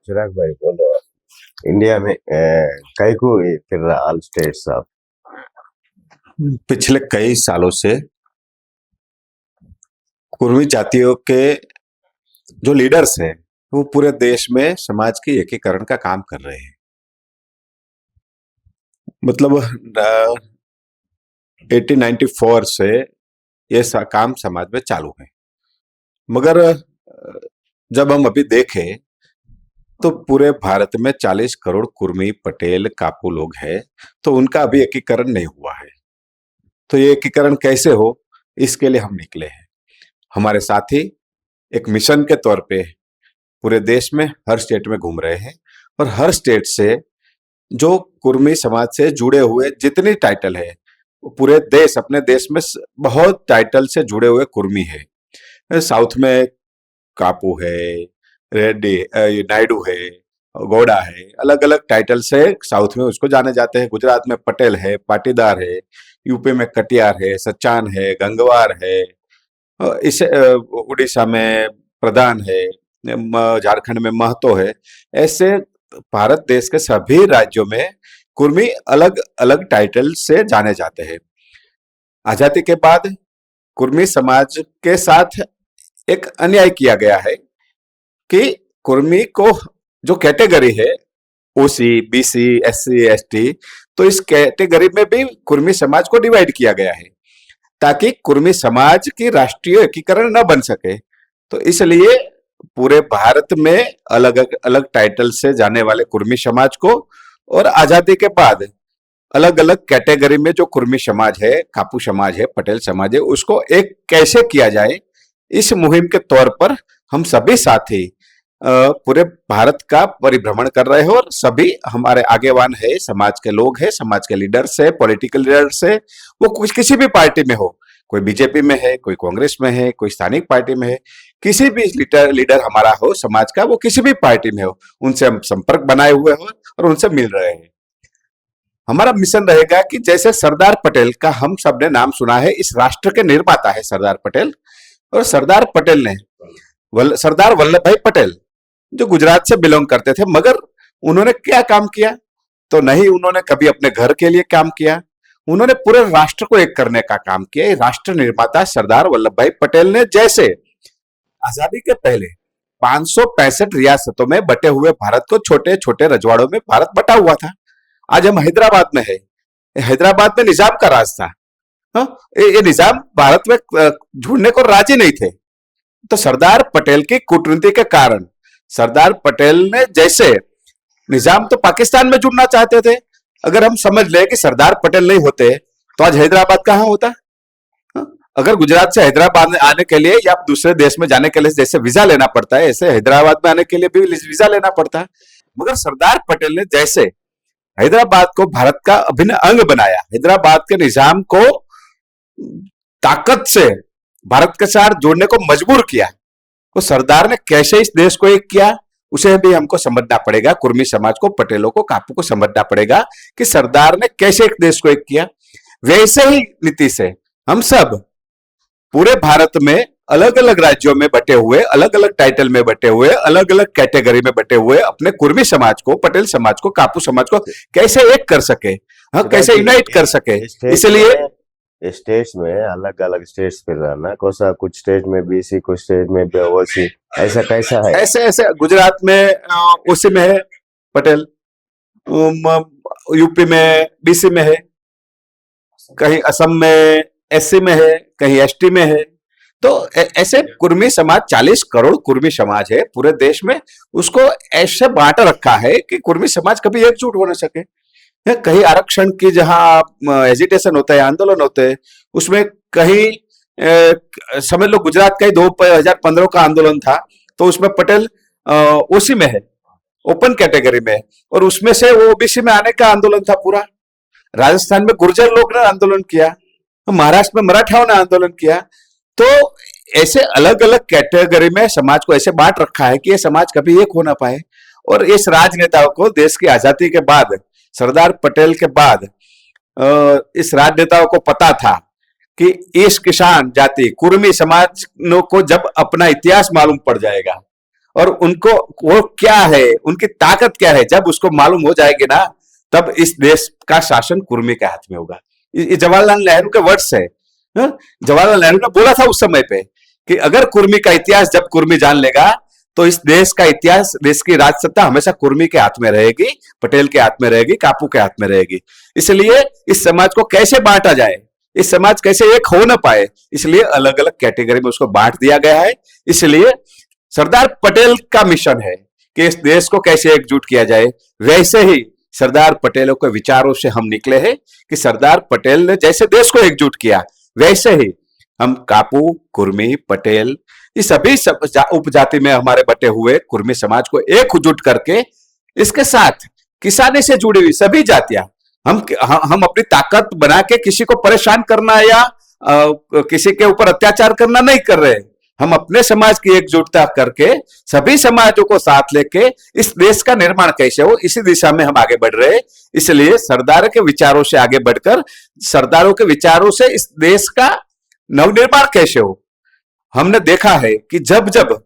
चिराग भाई बोलो। इंडिया में कई को फिर रहा ऑल स्टेट्स ऑफ। पिछले कई सालों से कुर्मी जातियों के जो लीडर्स हैं वो पूरे देश में समाज के एकीकरण का काम कर रहे हैं। मतलब 1894 से ये काम समाज में चालू है, मगर जब हम अभी देखें तो पूरे भारत में 40 करोड़ कुर्मी, पटेल, कापू लोग हैं, तो उनका अभी एकीकरण नहीं हुआ है। तो ये एकीकरण कैसे हो, इसके लिए हम निकले हैं। हमारे साथी एक मिशन के तौर पे पूरे देश में हर स्टेट में घूम रहे हैं और हर स्टेट से जो कुर्मी समाज से जुड़े हुए जितनी टाइटल है, वो पूरे देश, अपने देश में बहुत टाइटल से जुड़े हुए कुर्मी है। साउथ में कापू है, रेड्डी, नायडू है, गौड़ा है, अलग अलग टाइटल से साउथ में उसको जाने जाते हैं। गुजरात में पटेल है, पाटीदार है, यूपी में कटियार है, सच्चान है, गंगवार है, इसे उड़ीसा में प्रधान है, झारखंड में महतो है। ऐसे भारत देश के सभी राज्यों में कुर्मी अलग अलग टाइटल से जाने जाते हैं। आजादी के बाद कुर्मी समाज के साथ एक अन्याय किया गया है कि कुर्मी को जो कैटेगरी है, ओसी, बीसी, एससी, एसटी, तो इस कैटेगरी में भी कुर्मी समाज को डिवाइड किया गया है ताकि कुर्मी समाज की राष्ट्रीय एकीकरण न बन सके। तो इसलिए पूरे भारत में अलग अलग टाइटल से जाने वाले कुर्मी समाज को और आजादी के बाद अलग अलग कैटेगरी में जो कुर्मी समाज है, कापू समाज है, पटेल समाज है, उसको एक कैसे किया जाए, इस मुहिम के तौर पर हम सभी साथी पूरे भारत का परिभ्रमण कर रहे हैं और सभी हमारे आगेवान है, समाज के लोग हैं, समाज के लीडर्स है, पॉलिटिकल लीडर्स है, वो कुछ किसी भी पार्टी में हो, कोई बीजेपी में है, कोई कांग्रेस में है, कोई स्थानिक पार्टी में है, किसी भी लीडर हमारा हो समाज का, वो किसी भी पार्टी में हो, उनसे हम संपर्क बनाए हुए हो और उनसे मिल रहे हैं। हमारा मिशन रहेगा कि जैसे सरदार पटेल का हम सबने नाम सुना है, इस राष्ट्र के निर्माता है सरदार पटेल, और सरदार पटेल ने सरदार वल्लभ भाई पटेल जो गुजरात से बिलोंग करते थे, मगर उन्होंने क्या काम किया, तो नहीं उन्होंने कभी अपने घर के लिए काम किया, उन्होंने पूरे राष्ट्र को एक करने का काम किया। ये राष्ट्र निर्माता सरदार वल्लभ भाई पटेल ने, जैसे आजादी के पहले 565 रियासतों में बटे हुए भारत को छोटे छोटे रजवाड़ों में भारत बटा हुआ था। आज हम हैदराबाद में है, हैदराबाद में निजाम का राज था। ये निजाम भारत में जुड़ने को राजी नहीं थे। तो सरदार पटेल की कूटनीति के कारण सरदार पटेल ने, जैसे निजाम तो पाकिस्तान में जुड़ना चाहते थे, अगर हम समझ ले कि सरदार पटेल नहीं होते तो आज हैदराबाद कहां होता। अगर गुजरात से हैदराबाद आने के लिए या दूसरे देश में जाने के लिए जैसे वीजा लेना पड़ता है, ऐसे हैदराबाद में आने के लिए भी वीजा लेना पड़ता है। मगर सरदार पटेल ने जैसे हैदराबाद को भारत का अभिन्न अंग बनाया, हैदराबाद के निजाम को ताकत से भारत के साथ जोड़ने को मजबूर किया, तो सरदार ने कैसे इस देश को एक किया, उसे भी हमको समझना पड़ेगा। कुर्मी समाज को, पटेलों को, कापू को समझना पड़ेगा कि सरदार ने कैसे एक देश को एक किया। वैसे ही नीति से हम सब पूरे भारत में अलग अलग राज्यों में बटे हुए, अलग अलग टाइटल में बटे हुए, अलग अलग कैटेगरी में बटे हुए अपने कुर्मी समाज को, पटेल समाज को, कापू समाज को कैसे एक कर सके, कैसे यूनाइट कर सके। इसलिए स्टेट्स में अलग अलग स्टेट्स फिर रहा ना, कोसा कुछ स्टेट में बीसी, कुछ स्टेट में ओसी, ऐसा कैसा है? ऐसे गुजरात में ओसी में है पटेल, यूपी में बीसी में है, कहीं असम में एससी में है, कहीं एसटी में है। तो ऐसे कुर्मी समाज, 40 करोड़ कुर्मी समाज है पूरे देश में, उसको ऐसे बांट रखा है कि कुर्मी समाज कभी एकजुट हो न सके। कहीं आरक्षण की जहां एजिटेशन होता है, आंदोलन होते हैं, उसमें कहीं समझ लो गुजरात का ही 2015 का आंदोलन था, तो उसमें पटेल ओसी में है, ओपन कैटेगरी में, और उसमें से वो ओबीसी में आने का आंदोलन था पूरा। राजस्थान में गुर्जर लोग ने आंदोलन किया, महाराष्ट्र में मराठाओं ने आंदोलन किया। तो ऐसे अलग अलग कैटेगरी में समाज को ऐसे बांट रखा है कि ये समाज कभी एक हो ना पाए। और इस राजनेताओं को देश की आजादी के बाद, सरदार पटेल के बाद, इस राजनेताओं को पता था कि इस किसान जाति, कुर्मी समाज को जब अपना इतिहास मालूम पड़ जाएगा और उनको वो क्या है, उनकी ताकत क्या है, जब उसको मालूम हो जाएगी ना, तब इस देश का शासन कुर्मी के हाथ में होगा। ये जवाहरलाल नेहरू के वर्ड्स है। हाँ? जवाहरलाल नेहरू ने बोला था उस समय पे कि अगर कुर्मी का इतिहास जब कुर्मी जान लेगा तो इस देश का इतिहास, देश की राज सत्ता हमेशा कुर्मी के हाथ में रहेगी, पटेल के हाथ में रहेगी, कापू के हाथ में रहेगी। इसलिए इस समाज को कैसे बांटा जाए, इस समाज कैसे एक हो ना पाए, इसलिए अलग अलग कैटेगरी में उसको बांट दिया गया है। इसलिए सरदार पटेल का मिशन है कि इस देश को कैसे एकजुट किया जाए। वैसे ही सरदार पटेलों के विचारों से हम निकले हैं कि सरदार पटेल ने जैसे देश को एकजुट किया, वैसे ही हम कापू, कुर्मी, पटेल, ये सभी उपजाति में हमारे बटे हुए कुर्मी समाज को एकजुट करके, इसके साथ किसानी से जुड़ी हुई सभी जातियां, हम अपनी ताकत बना के किसी को परेशान करना या किसी के ऊपर अत्याचार करना नहीं कर रहे। हम अपने समाज की एकजुटता करके सभी समाजों को साथ लेके इस देश का निर्माण कैसे हो, इसी दिशा में हम आगे बढ़ रहे हैं। इसलिए सरदार के विचारों से आगे बढ़कर, सरदारों के विचारों से इस देश का नवनिर्माण कैसे हो, हमने देखा है कि जब जब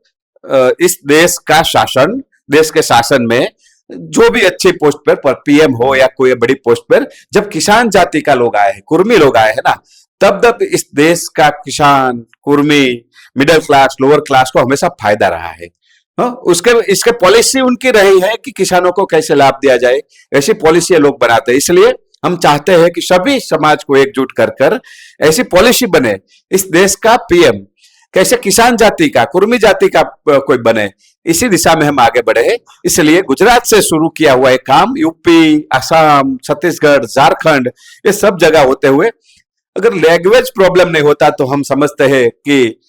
इस देश का शासन, देश के शासन में जो भी अच्छी पोस्ट पर पीएम हो या कोई बड़ी पोस्ट पर जब किसान जाति का लोग आए हैं, कुर्मी लोग आए हैं ना, तब तब इस देश का किसान, Kurmi, middle class, lower class को हमेशा फायदा रहा है। इसके पॉलिसी उनकी रही है कि किसानों को कैसे लाभ दिया जाए, ऐसी पॉलिसी लोग बनाते हैं। इसलिए हम चाहते हैं कि सभी समाज को एकजुट कर कर ऐसी पॉलिसी बने, इस देश का पीएम कैसे किसान जाति का, कुर्मी जाति का कोई बने, इसी दिशा में हम आगे बढ़े। इसलिए गुजरात से शुरू किया हुआ एक काम यूपी, असम, छत्तीसगढ़, झारखंड, ये सब जगह होते हुए, अगर लैंग्वेज प्रॉब्लम नहीं होता तो हम समझते हैं कि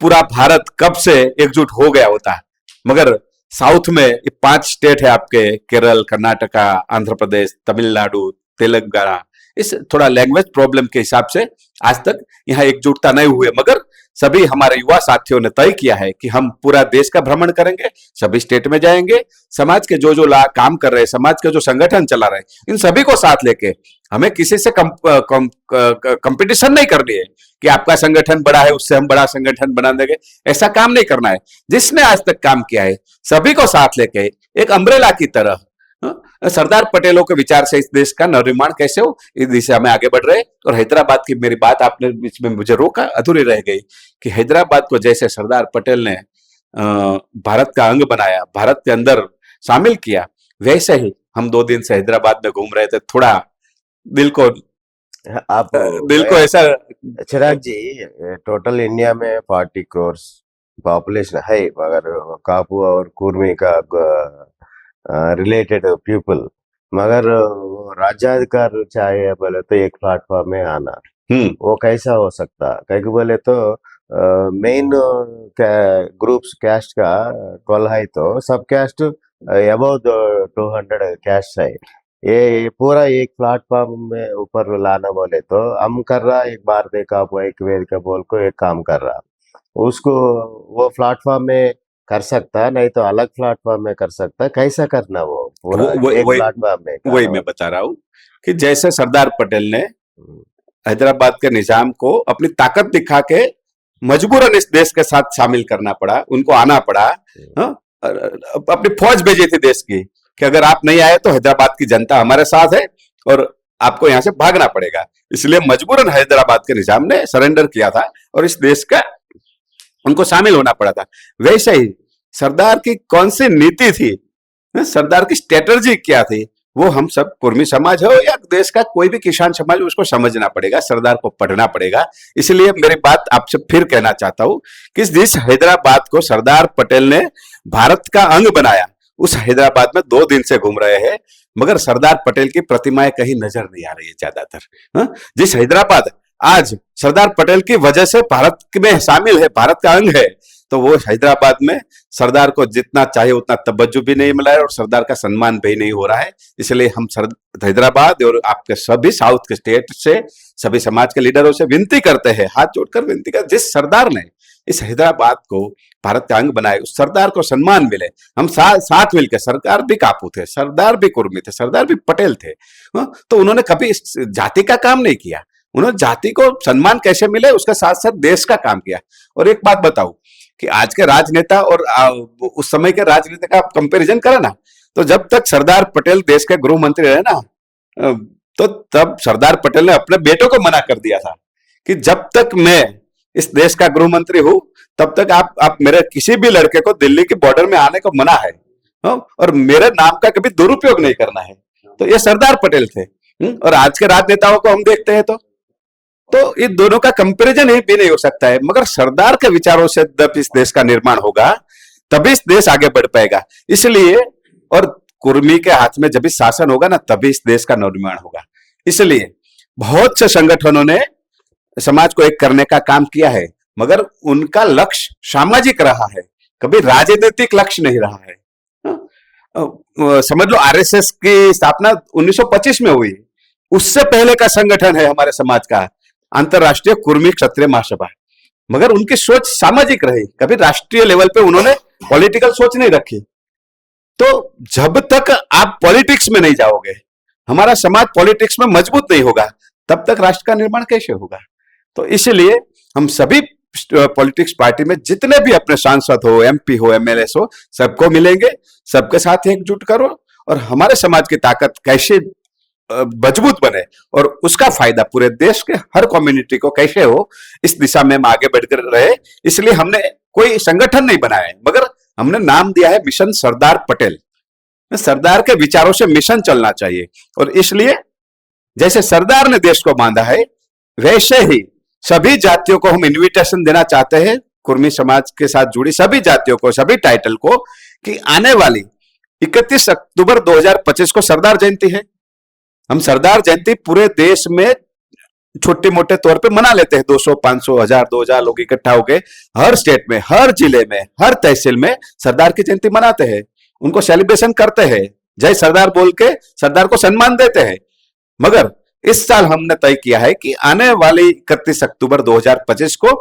पूरा भारत कब से एकजुट हो गया होता। मगर साउथ में ये 5 स्टेट है आपके, केरल, कर्नाटका, आंध्र प्रदेश, तमिलनाडु, तेलंगाना, इस थोड़ा लैंग्वेज प्रॉब्लम के हिसाब से आज तक यहाँ एकजुटता नहीं हुए। मगर सभी हमारे युवा साथियों ने तय किया है कि हम पूरा देश का भ्रमण करेंगे, सभी स्टेट में जाएंगे, समाज के जो काम कर रहे हैं, समाज के जो संगठन चला रहे हैं, इन सभी को साथ लेके हमें किसी से कंपटीशन नहीं करनी है कि आपका संगठन बड़ा है उससे हम बड़ा संगठन बना देंगे, ऐसा काम नहीं करना है। जिसने आज तक काम किया है सभी को साथ लेके एक अम्ब्रेला की तरह सरदार पटेलों के विचार से इस देश का नवनिर्माण कैसे हो, इस दिशा में आगे बढ़ रहे। और हैदराबाद की मेरी बात आपने बीच में मुझे रोका, अधूरी रह गई कि हैदराबाद को जैसे सरदार पटेल ने भारत का अंग बनाया, भारत के अंदर शामिल किया, वैसे ही हम 2 दिन से हैदराबाद में घूम रहे थे। थोड़ा दिल को ऐसा, चिराग जी, टोटल इंडिया में 40 करोड़ पॉपुलेशन है, मगर कापू और कुर्मी का रिलेटेड पीपल, मगर राज्याधिकार चाहे बोले तो एक प्लेटफॉर्म में आना, वो कैसा हो सकता? कहीं बोले तो मेन ग्रुप्स कैस्ट का 12 है, तो सब कैस्ट अबाउ 200 कैस्ट है। ये पूरा एक प्लेटफॉर्म में ऊपर लाना बोले तो हम कर रहा एक भारतीय कापू एक वेदिका बोल को एक काम कर रहा, उसको वो प्लेटफॉर्म में कर सकता, नहीं तो अलग प्लेटफॉर्म में कर सकता, कैसा करना वो पूरा एक प्लेटफॉर्म में? वही मैं बता रहा हूँ कि जैसे सरदार पटेल ने हैदराबाद के निजाम को अपनी ताकत दिखा के मजबूरन इस देश के साथ शामिल करना पड़ा, उनको आना पड़ा, अपनी फौज भेजी थी देश की कि अगर आप नहीं आए तो हैदराबाद की जनता हमारे साथ है और आपको यहां से भागना पड़ेगा। इसलिए मजबूरन हैदराबाद के निजाम ने सरेंडर किया था और इस देश का उनको शामिल होना पड़ा था। वैसे ही सरदार की कौन सी नीति थी, सरदार की स्ट्रेटजी क्या थी, वो हम सब कुर्मी समाज हो या देश का कोई भी किसान समाज, उसको समझना पड़ेगा, सरदार को पढ़ना पड़ेगा। इसलिए मेरी बात आपसे फिर कहना चाहता हूं कि जिस हैदराबाद को सरदार पटेल ने भारत का अंग बनाया, उस हैदराबाद में 2 दिन से घूम रहे हैं, मगर सरदार पटेल की प्रतिमाएं कहीं नजर नहीं आ रही है ज्यादातर। जिस हैदराबाद आज सरदार पटेल की वजह से भारत में शामिल है, भारत का अंग है, तो वो हैदराबाद में सरदार को जितना चाहिए उतना तवज्जो भी नहीं मिला है और सरदार का सम्मान भी नहीं हो रहा है। इसलिए हम हैदराबाद और आपके सभी साउथ के स्टेट से सभी समाज के लीडरों से विनती करते हैं, हाथ जोड़कर विनती कर, जिस सरदार ने इस हैदराबाद को भारत का अंग बनाए, उस सरदार को सम्मान मिले। हम साथ मिलकर, सरदार भी कापू थे, सरदार भी कुर्मी थे, सरदार भी पटेल थे, तो उन्होंने कभी जाति का काम नहीं किया, उन्होंने जाति को सम्मान कैसे मिले उसके साथ साथ देश का काम किया। और एक बात बताऊं, कि आज के राजनेता और उस समय के राजनेता का कंपैरिजन करें ना, तो जब तक सरदार पटेल देश के गृह मंत्री रहे ना, तो तब सरदार पटेल ने अपने बेटों को मना कर दिया था कि जब तक मैं इस देश का गृह मंत्री हूं, तब तक आप मेरे किसी भी लड़के को दिल्ली के बॉर्डर में आने को मना है, और मेरे नाम का कभी दुरुपयोग नहीं करना है। तो ये सरदार पटेल थे। और आज के राजनेताओं को हम देखते हैं तो इन दोनों का कंपैरिजन ही भी नहीं हो सकता है। मगर सरदार के विचारों से जब इस देश का निर्माण होगा, तभी इस देश आगे बढ़ पाएगा। इसलिए, और कुर्मी के हाथ में जब इस शासन होगा ना, तभी इस देश का निर्माण होगा। इसलिए बहुत से संगठनों ने समाज को एक करने का काम किया है, मगर उनका लक्ष्य सामाजिक रहा है, कभी राजनीतिक लक्ष्य नहीं रहा है। समझ लो आरएसएस की स्थापना 1925 में हुई, उससे पहले का संगठन है हमारे समाज का अंतरराष्ट्रीय कुर्मी क्षत्रिय महासभा, मगर उनकी सोच सामाजिक रही, कभी राष्ट्रीय लेवल पे उन्होंने पॉलिटिकल सोच नहीं रखी। तो जब तक आप पॉलिटिक्स में नहीं जाओगे, हमारा समाज पॉलिटिक्स में मजबूत नहीं होगा, तब तक राष्ट्र का निर्माण कैसे होगा। तो इसलिए हम सभी पॉलिटिक्स पार्टी में जितने भी अपने सांसद हो, एमपी हो, एमएलए हो, सबको मिलेंगे, सबके साथ एकजुट करो और हमारे समाज की ताकत कैसे मजबूत बने और उसका फायदा पूरे देश के हर कम्युनिटी को कैसे हो, इस दिशा में हम आगे बढ़कर रहे। इसलिए हमने कोई संगठन नहीं बनाया है, मगर हमने नाम दिया है मिशन सरदार पटेल। सरदार के विचारों से मिशन चलना चाहिए, और इसलिए जैसे सरदार ने देश को बांधा है, वैसे ही सभी जातियों को हम इनविटेशन देना चाहते हैं, कुर्मी समाज के साथ जुड़ी सभी जातियों को, सभी टाइटल को, कि आने वाली 31 अक्टूबर 2025 को सरदार जयंती है। हम सरदार जयंती पूरे देश में छोटे मोटे तौर पे मना लेते हैं, 200, 500, 1000, 2000 लोग इकट्ठा होके हर स्टेट में, हर जिले में, हर तहसील में सरदार की जयंती मनाते हैं, उनको सेलिब्रेशन करते हैं, जय सरदार बोल के सरदार को सम्मान देते हैं। मगर इस साल हमने तय किया है कि आने वाली 31 अक्टूबर 2025 को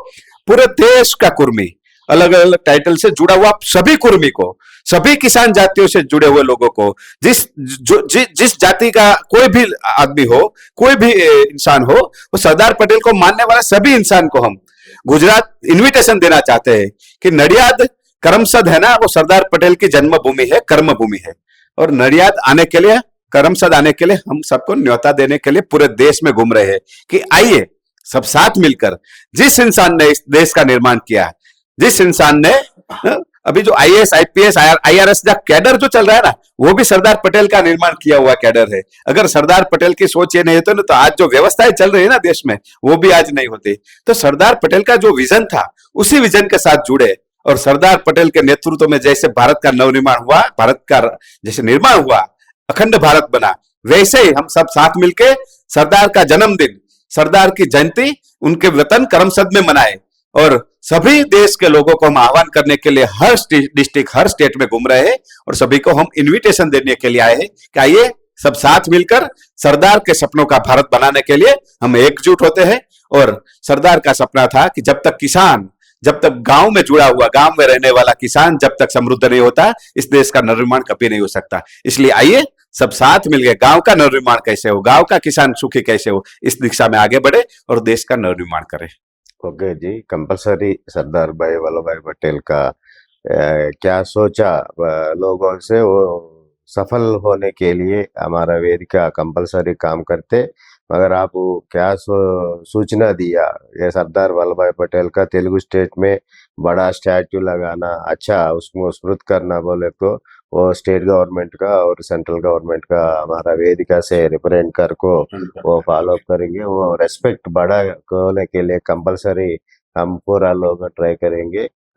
पूरे देश का कुर्मी, अलग अलग टाइटल से जुड़ा हुआ सभी कुर्मी को, सभी किसान जातियों से जुड़े हुए लोगों को, जिस जाति का कोई भी आदमी हो, कोई भी इंसान हो, वो सरदार पटेल को मानने वाला सभी इंसान को हम गुजरात इनविटेशन देना चाहते हैं कि नडियाद करमसद है ना, वो सरदार पटेल की जन्मभूमि है, कर्मभूमि है, और नडियाद आने के लिए, करमसद आने के लिए हम सबको न्योता देने के लिए पूरे देश में घूम रहे हैं कि आइए सब साथ मिलकर, जिस इंसान ने इस देश का निर्माण किया, जिस इंसान ने अभी जो आईएएस, आईपीएस, आईआरएस का कैडर जो चल रहा है ना, वो भी सरदार पटेल का निर्माण किया हुआ कैडर है। अगर सरदार पटेल की सोच ये नहीं होती तो आज जो व्यवस्थाएं चल रही है ना देश में, वो भी आज नहीं होती। तो सरदार पटेल का जो विजन था, उसी विजन के साथ जुड़े, और सरदार पटेल के नेतृत्व में जैसे भारत का नवनिर्माण हुआ, भारत का जैसे निर्माण हुआ, अखंड भारत बना, वैसे ही हम सब साथ मिलके सरदार का जन्मदिन, सरदार की जयंती उनके वतन करमसद में मनाए। और सभी देश के लोगों को हम आह्वान करने के लिए हर डिस्ट्रिक्ट, हर स्टेट में घूम रहे हैं, और सभी को हम इनविटेशन देने के लिए आए हैं कि आइए सब साथ मिलकर सरदार के सपनों का भारत बनाने के लिए हम एकजुट होते हैं। और सरदार का सपना था कि जब तक किसान, जब तक गांव में जुड़ा हुआ, गांव में रहने वाला किसान जब तक समृद्ध नहीं होता, इस देश का निर्माण कभी नहीं हो सकता। इसलिए आइए सब साथ मिलकर गांव का निर्माण कैसे हो, गांव का किसान सुखी कैसे हो, इस दिशा में आगे बढ़े और देश का निर्माण करें। ओके जी, कंपलसरी सरदार भाई वल्लभ भाई पटेल का क्या सोचा लोगों से, वो सफल होने के लिए हमारा वेदिका कंपलसरी काम करते। मगर आप क्या सूचना दिया, ये सरदार वल्लभ भाई पटेल का तेलुगु स्टेट में बड़ा स्टैच्यू लगाना, अच्छा उसको स्मृत करना बोले तो वो स्टेट गवर्नमेंट का और सेंट्रल गवर्नमेंट का हमारा वेदिका से रिप्रेजेंट कर को वो फॉलो करेंगे, वो रेस्पेक्ट बढ़ा होने के लिए कंपलसरी हम पूरा लोग ट्राई करेंगे।